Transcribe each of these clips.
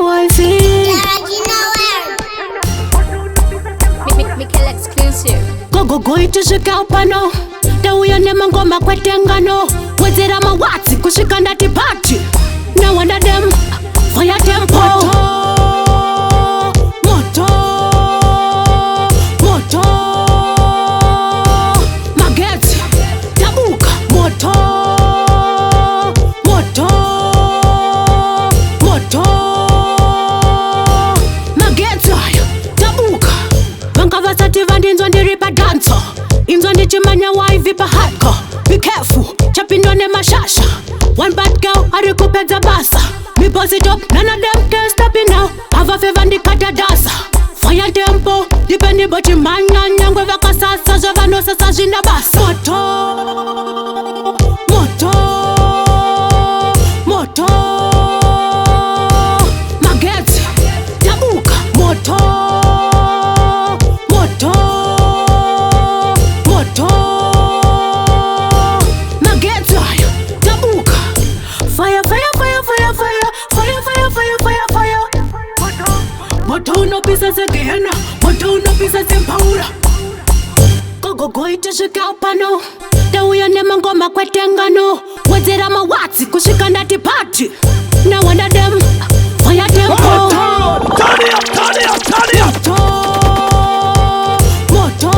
Wifey, Mikel exclusive. go itisvika upano tauya nemangoma kwetengano wedzera mawatsi kusvika ndati pati nawanda dem fire tempo moto moto magetsi tabuka moto moto moto magetsi aya tabuka vanga vasati vandinzwa ndiri padanso inzwa ndichimanya waivi pahardcore. Be careful chapindwa nemashasha one bad girl ari kupedza basa me boss it up none of them can stop it now ava feva ndikata dasa fire tempo dipendi bochimanya nyangwe vakasasa zvevanosasa zvina basa moto moto moto magetsi tabuka moto moto moto magetsi aya tabuka fire fire fire fire fire fire fire fire fire fire moto unopisa segehena moto unopisa sempaura gogogo itisvika upano tauya nemangoma kwetengano wedzera mawatsi kusvika ndati pati nawanda dem fire tempo moto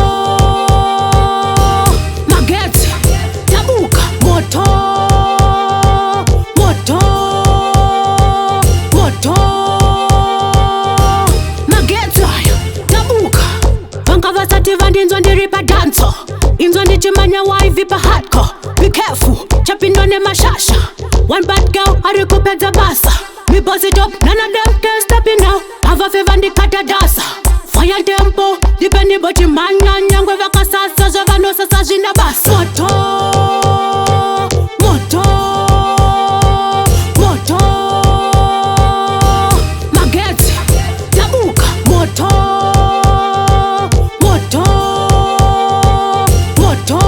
magetsi tabuka moto moto moto magetsi aya tabuka vanga vasati vandinzwa ndiri padanso inzwa ndichimanya waivi pahardcore. Be careful chapindwa nemashasha one bad girl ari kupedza basa me boss it up none of them can stop it now ava feva ndikata dasa fire tempo dipendi bochimanya nyangwe vakasasa zvevanosasa zvina basa moto moto moto magetsi tabuka moto moto moto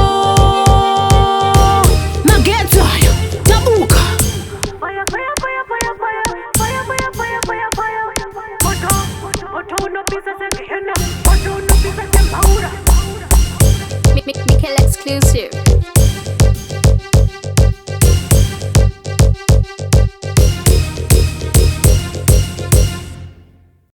magetsi aya tabuka Mikel exclusive.